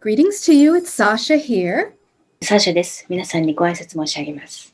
Greetings to you, it's Sasha here. サーシャです。皆さんにご挨拶申し上げます。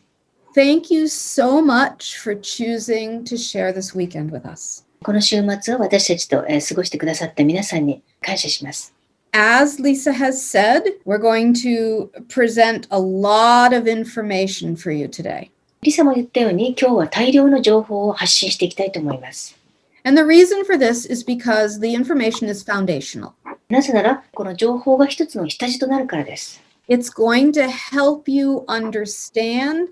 Thank you so much for choosing to share this weekend with us. この週末を私たちと過ごしてくださった皆さんに感謝します。As Lisa has said, we're going to present a lot of information for you today. リサも言ったように今日は大量の情報を発信していきたいと思います。And the reason for this is because the information is foundational. なぜなら、この情報が一つの下地となるからです。It's going to help you understand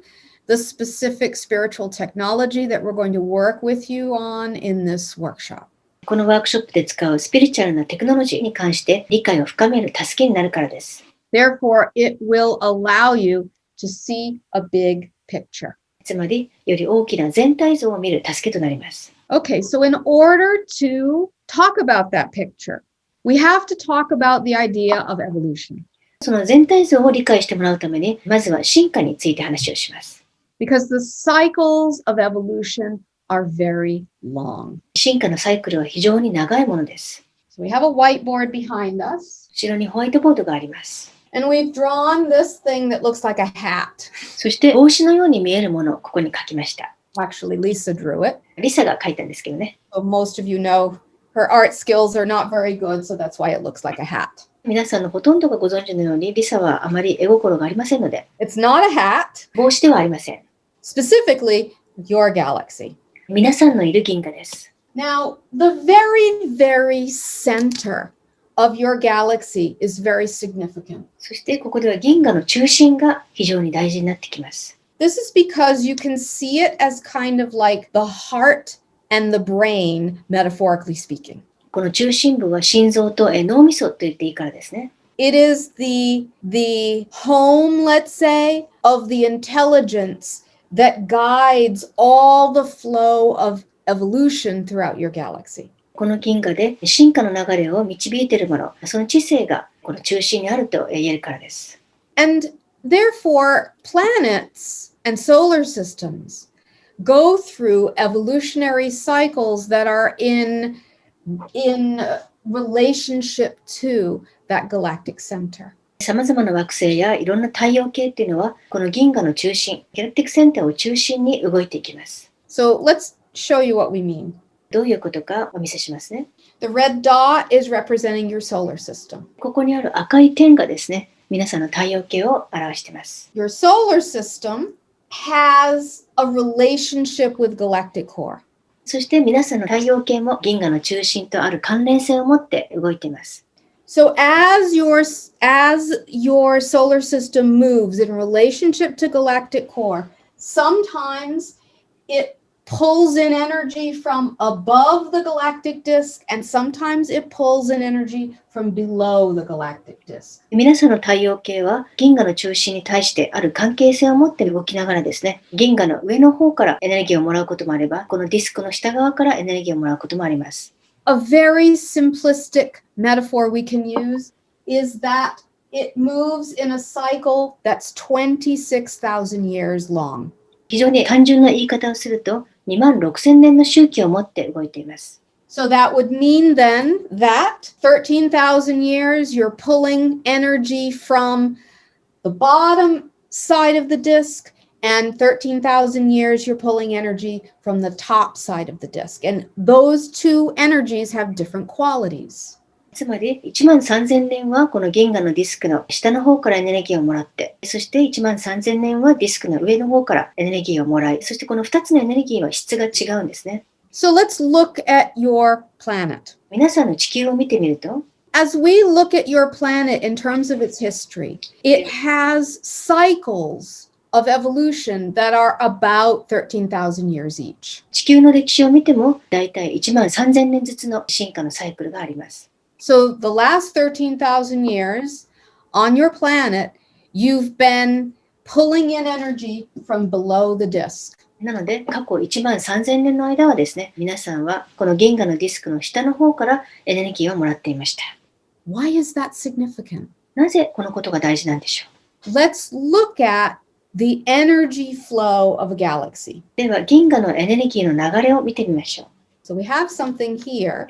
the specific spiritual technology that we're going to work with you on in this workshop. このワークショップで使うスピリチュアルなテクノロジーに関して理解を深める助けになるからです。Therefore, it will allow you to see a big picture. つまり、より大きな全体像を見る助けとなります。Okay, so in order to talk about that picture, we have to talk about the idea of evolution. その全体像を理解してもらうために、まずは進化について話をします。Because the cycles of evolution are very long. 進化のサイクルは非常に長いものです。So we have a whiteboard behind us. 後ろにホワイトボードがあります。And we've drawn this thing that looks like a hat. そして帽子のように見えるものをここに書きました。Actually, Lisa drew it. リサが書いたんですけどね。So most of you know her art skills are not very good, so that's why it looks like a hat. 皆さんのほとんどがご存知のように、リサはあまり絵心がありませんので、It's not a hat. 帽子ではありません。Specifically, your galaxy. 皆さんのいる銀河です。Now, the very, very center of your galaxy is very significant. そしてここでは銀河の中心が非常に大事になってきます。This is because you can see it as kind of like the heart and the brain, metaphorically speaking. この中心部は心臓と脳みそと言っていいからですね。It is the home, let's say, of the intelligence that guides all the flow of evolution throughout your galaxy. この銀河で進化の流れを導いているもの、その知性がこの中心にあると言えるからです。And therefore, planets and solar systems go through evolutionary cycles that are in relationship to that galactic center. 様々な惑星やいろんな太陽系っていうのは、この銀河の中心、ギャラクティックセンターを中心に動いていきます。So let's show you what we mean. どういうことかお見せしますね。The red dot is representing your solar system. ここにある赤い点がですね、皆さんの太陽系を表しています。Your solar system has a relationship with galactic core. そして皆さんの太陽系も銀河の中心とある関連性を持って動いています。So as your solar system moves in relationship to galactic core, sometimes it pulls in energy from above the galactic disk, and sometimes it pulls in energy from below the galactic disk. 皆さんの太陽系は銀河の中心に対してある関係性を持って動きながらですね、銀河の上の方からエネルギーをもらうこともあれば、このディスクの下側からエネルギーをもらうこともあります。A very simplistic metaphor we can use is that it moves in a cycle that's 26,000 years long. 非常に単純な言い方をすると、26,000年の周期を持って動いています。So that would mean then that 13,000 years you're pulling energy from the bottom side of the disk, and 13,000 years you're pulling energy from the top side of the disk. And those two energies have different qualities. つまり13,000年はこの銀河のディスクの下の方からエネルギーをもらって、そして13,000年はディスクの上の方からエネルギーをもらい、そしてこの2つのエネルギーは質が違うんですね。So let's look at your planet. 皆さんの地球を見てみると、As we look at your planet in terms of its history, it has cycles of evolution that are about 13,000 years each. 地球の歴史を見ても、だいたい13,000年ずつの進化のサイクルがあります。So the last 13,000 years on your planet, you've been pulling in energy from below the disk. なので、過去13,000年の間はですね、皆さんはこの銀河のディスクの下の方からエネルギーをもらっていました。Why is that significant? なぜこのことが大事なんでしょう？ Let's look at the energy flow of a galaxy. では、銀河のエネルギーの流れを見てみましょう。So we have something here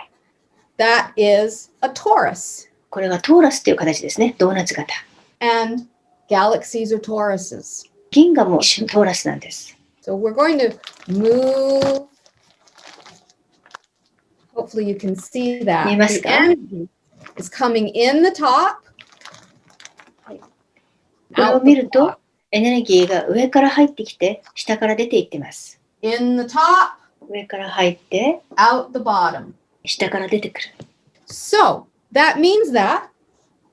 that is a torus. これはトーラスという形ですね。ドーナツ型。and galaxies are toruses. 銀河も一種のトーラスなんです。So we're going to move. Hopefully you can see that. 見えますか？ The energy is coming in the top. これを見ると、エネルギーが上から入ってきて、下から出ていってます。In the top, 上から入って、out the bottom. 下から出てくる。So that means that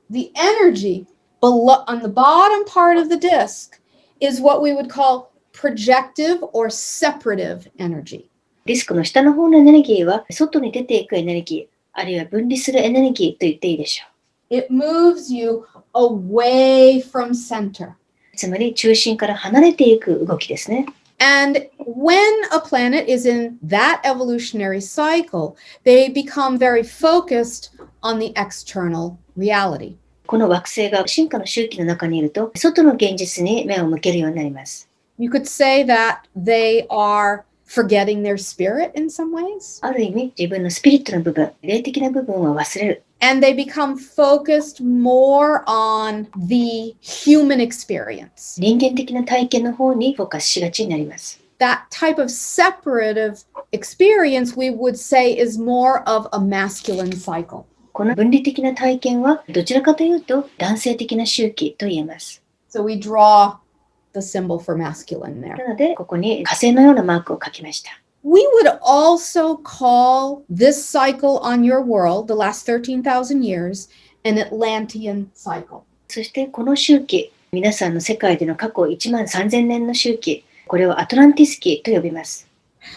the energy below on the bottom part of the disk is what we would call projective or separative energy. ディスクの下の方のエネルギーは、外に出ていくエネルギー、あるいは分離するエネルギーと言っていいでしょう。It moves you away from center. つまり中心から離れていく動きですね。And when a planet is in that evolutionary cycle, they become very focused on the external reality. この惑星が進化の周期の中にいると、外の現実に目を向けるようになります。You could say that they are forgetting their spirit in some ways. ある意味、自分のスピリットの部分、霊的な部分を忘れる。And they become focused more on the human experience. 人間的な体験の方にフォーカスしがちになります。That type of separative experience, we would say, is more of a masculine cycle. この分離的な体験はどちらかというと男性的な周期と言えます。So we draw the symbol for masculine there. なので、ここに火星のようなマークを書きました。We would also call this cycle on your world, the last 13,000 years, an Atlantean cycle. そしてこの周期、皆さんの世界での過去13,000年の周期、これをアトランティス期と呼びます。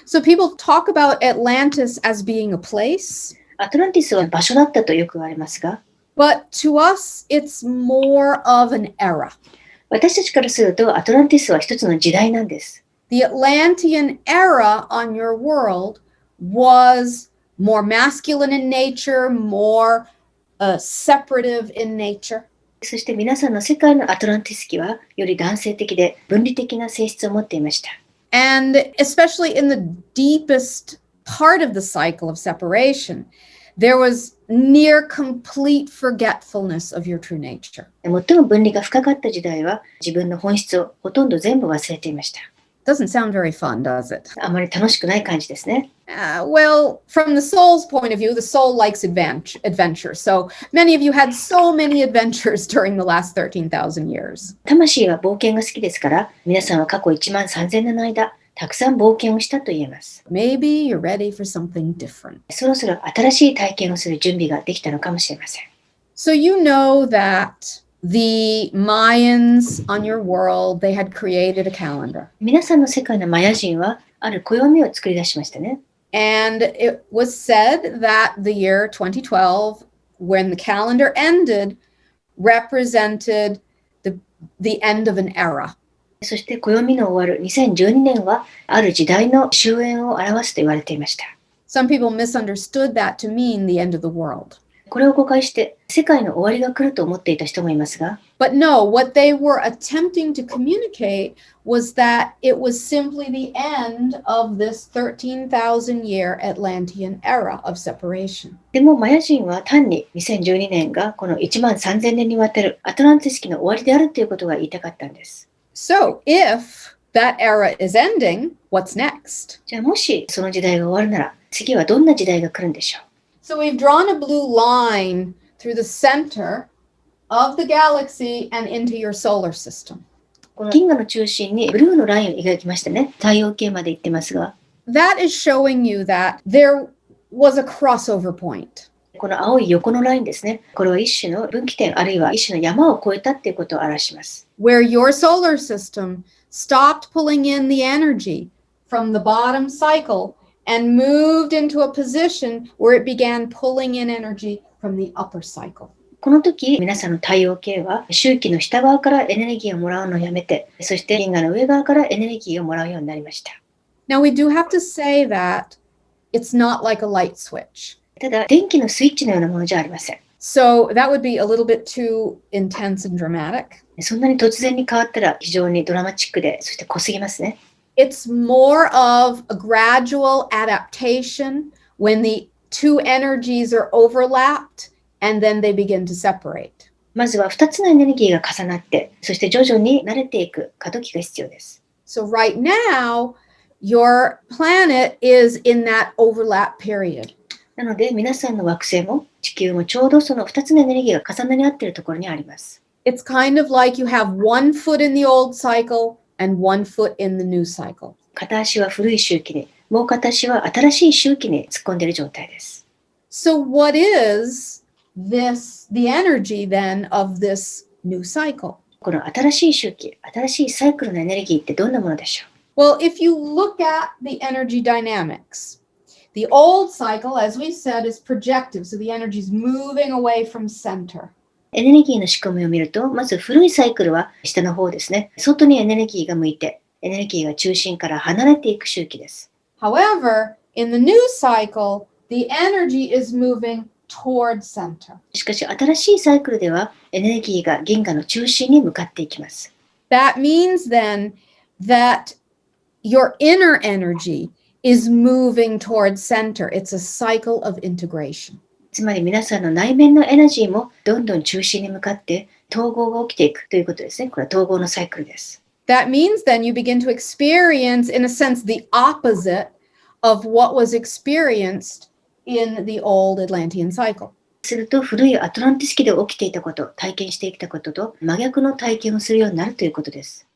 So people talk about Atlantis as being a place, アトランティスは場所だったとよく言われますが、but to us it's more of an era. 私たちからするとアトランティスは一つの時代なんです。The Atlantean era on your world was more masculine in nature, more separative in nature. そして皆さんの世界のアトランティス期はより男性的で分離的な性質を持っていました。And especially in the deepest part of the cycle of separation, there was near complete forgetfulness of your true nature. 最も分離が深かった時代は自分の本質をほとんど全部忘れていました。Doesn't sound very fun, does it? あまり楽しくない感じですね。Well, from the soul's point of view, the soul likes adventure. So many of you had so many adventures during the last 13,000 years. 魂は冒険が好きですから、皆さんは過去13,000年の間、たくさん冒険をしたと言えます。Maybe you're ready for something different. そろそろ新しい体験をする準備ができたのかもしれません。So you know that the Mayans on your world, they had created a calendar. 皆さんの世界のマヤ人は、ある暦を作り出しましたね。And it was said that the year 2012, when the calendar ended, represented the end of an era. そして暦の終わる2012年は、ある時代の終焉を表すと言われていました。Some people misunderstood that to mean the end of the world. これを誤解して、世界の終わりが来ると思っていた人もいますが、But no, what they were attempting to communicate was that it was simply the end of this 13,000 year Atlantean era of separation. でもマヤ人は単に2012年がこの13,000年にわたるアトランティス期の終わりであるということが言いたかったんです。So if that era is ending, what's next? じゃあもしその時代が終わるなら、次はどんな時代が来るんでしょう。So we've drawn a blue line through the center of the galaxy and into your solar system. この銀河の中心にブルーのラインを描きましたね。太陽系まで行ってますが、That is showing you that there was a crossover point. この青い横のラインですね。これは一種の分岐点あるいは一種の山を越えたっていうことを表します。Where your solar system stopped pulling in the energy from the bottom cycle and moved into a position where it began pulling in energy from the upper cycle. この時、皆さんの太陽系は周期の下側からエネルギーをもらうのをやめて、そして銀河の上側からエネルギーをもらうようになりました。Now we do have to say that it's not like a light switch. ただ、電気のスイッチのようなものじゃありません。So that would be a little bit too intense and dramatic. そんなに突然に変わったら非常にドラマチックで、そして濃すぎますね。It's more of a gradual adaptation when the two energies are overlapped and then they begin to separate. まずは2つのエネルギーが重なって、そして徐々に慣れていく過渡期が必要です。So right now, your planet is in that overlap period. なので皆さんの惑星も地球もちょうどその2つのエネルギーが重なり合っているところにあります。It's kind of like you have one foot in the old cycle and one foot in the new cycle. 片足は古い周期に、もう片足は新しい周期に突っ込んでいる状態です。So what is the energy then of this new cycle? この新しい周期、新しいサイクルのエネルギーってどんなものでしょう？ Well, if you look at the energy dynamics, the old cycle, as we said, is projective, so the energy is moving away from center. エネルギーの仕組みを見ると、まず古いサイクルは下の方ですね。外にエネルギーが向いて、エネルギーが中心から離れていく周期です。However, in the new cycle, the energy is moving toward center. しかし、新しいサイクルでは、エネルギーが銀河の中心に向かっていきます。That means then that your inner energy is moving toward center. It's a cycle of integration. つまり皆さんの内面のエナジーもどんどん中心に向かって統合が起きていくということですね。これは統合のサイクルです。That means then you begin to experience, in a sense, the opposite of what was experienced in the old Atlantean cycle. すると古いアトランティス期で起きていたこと、体験してきたことと真逆の体験をするようになるということです。